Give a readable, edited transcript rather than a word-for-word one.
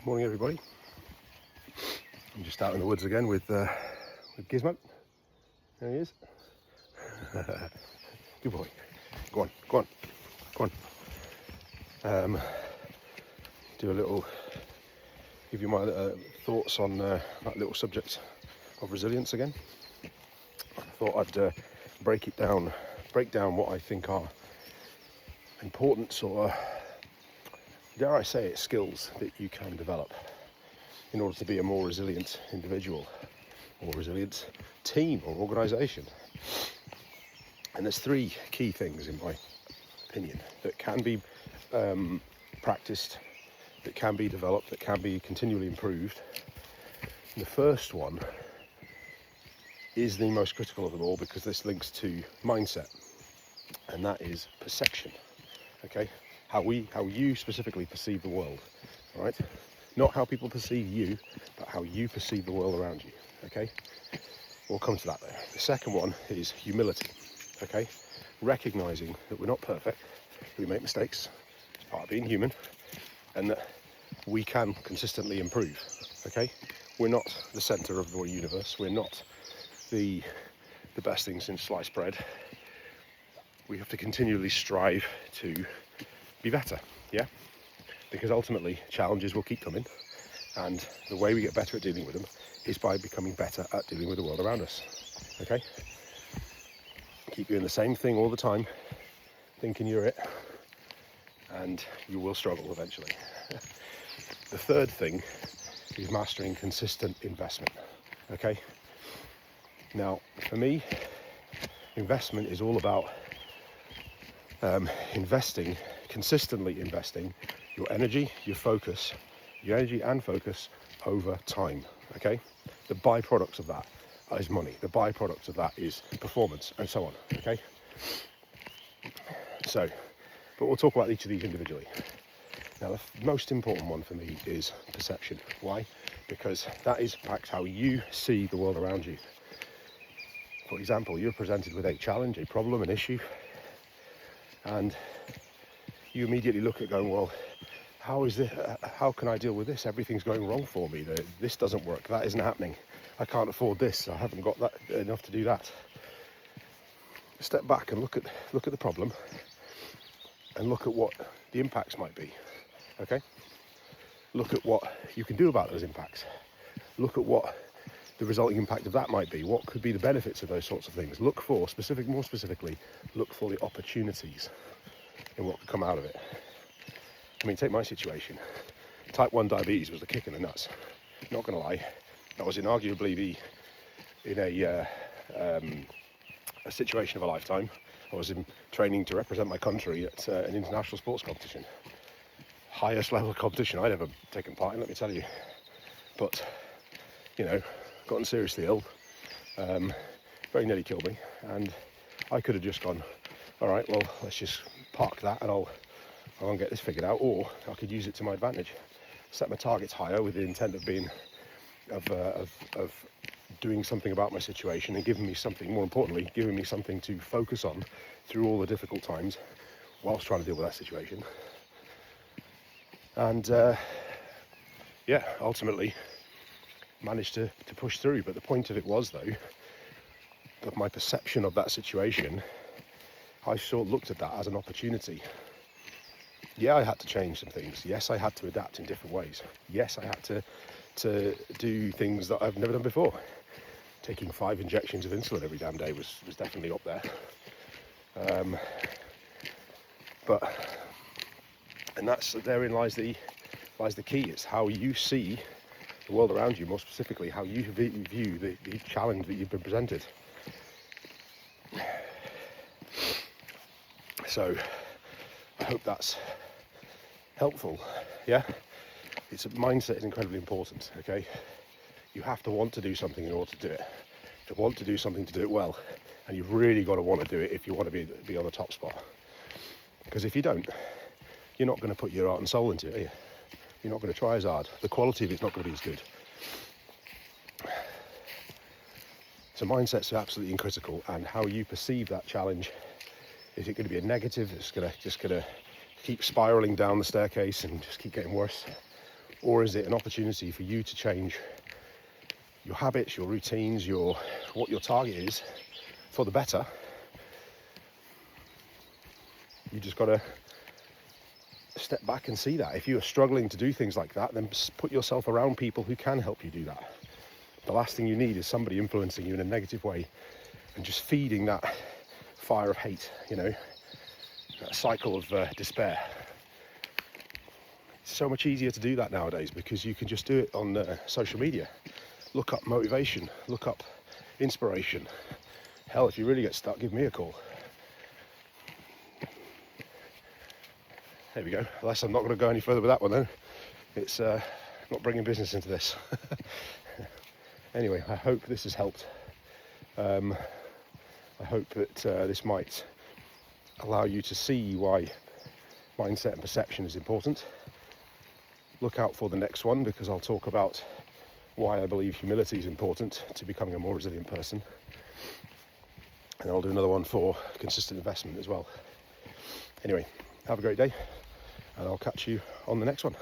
Morning, everybody. I'm just out in the woods again with Gizmo. There he is. Good boy. Go on, go on, go on. Give you my thoughts on that little subject of resilience again. I thought I'd break down what I think are important sort of, dare I say it, skills that you can develop in order to be a more resilient individual or resilient team or organisation. And there's three key things, in my opinion, that can be practiced, that can be developed, that can be continually improved. And the first one is the most critical of them all because this links to mindset, and that is perception. Okay, how you specifically perceive the world, all right? Not how people perceive you, but how you perceive the world around you. Okay, we'll come to that there. The second one is humility. Okay, recognizing that we're not perfect, we make mistakes, it's part of being human, and that we can consistently improve. Okay, we're not the center of the universe, we're not the best thing since sliced bread. We have to continually strive to be better, yeah? Because ultimately challenges will keep coming, and the way we get better at dealing with them is by becoming better at dealing with the world around us. Okay? Keep doing the same thing all the time, thinking you're it, and you will struggle eventually. The third thing is mastering consistent investment. Okay? Now, for me, investment is all about consistently investing your energy and focus over time. Okay, the byproducts of that is money. The byproducts of that is performance, and so on. Okay, but we'll talk about each of these individually. Now, the most important one for me is perception. Why? Because that is in fact how you see the world around you. For example, you're presented with a challenge, a problem, an issue, and you immediately look at going, well, how can I deal with this? Everything's going wrong for me. This doesn't work. That isn't happening. I can't afford this. I haven't got that enough to do that. Step back and look at the problem and look at what the impacts might be. Okay? Look at what you can do about those impacts. Look at what the resulting impact of that might be. What could be the benefits of those sorts of things? More specifically, look for the opportunities in what could come out of it. I mean, take my situation. Type 1 diabetes was the kick in the nuts. Not going to lie. I was inarguably in a situation of a lifetime. I was in training to represent my country at an international sports competition. Highest level of competition I'd ever taken part in, let me tell you. But, gotten seriously ill. Very nearly killed me. And I could have just gone, all right, well, let's just park that and I'll get this figured out, or I could use it to my advantage. Set my targets higher with the intent of doing something about my situation and giving me something to focus on through all the difficult times whilst trying to deal with that situation. And ultimately managed to push through. But the point of it was, though, that my perception of that situation, I sort of looked at that as an opportunity. Yeah, I had to change some things. Yes, I had to adapt in different ways. Yes, I had to do things that I've never done before. Taking 5 injections of insulin every damn day was definitely up there. And therein lies the key. It's how you see the world around you, more specifically how you view the challenge that you've been presented. So I hope that's helpful. Yeah, mindset is incredibly important. Okay, you have to want to do something in order to do it. To want to do something to do it well, and you've really got to want to do it if you want to be on the top spot. Because if you don't, you're not going to put your heart and soul into it, are you? You're not going to try as hard. The quality of it's not going to be as good. So mindset's absolutely critical, and how you perceive that challenge. Is it going to be a negative? It's just going to keep spiraling down the staircase and just keep getting worse? or is it an opportunity for you to change your habits, your routines, what your target is for the better? You just got to step back and see that. If you are struggling to do things like that, then put yourself around people who can help you do that. The last thing you need is somebody influencing you in a negative way and just feeding that fire of hate, that cycle of despair. It's so much easier to do that nowadays because you can just do it on social media. Look up motivation, look up inspiration. Hell, if you really get stuck, give me a call. There we go. Unless I'm not going to go any further with that one then. It's not bringing business into this. Anyway, I hope this has helped. I hope that this might allow you to see why mindset and perception is important. Look out for the next one, because I'll talk about why I believe humility is important to becoming a more resilient person. And I'll do another one for consistent investment as well. Anyway, have a great day, and I'll catch you on the next one.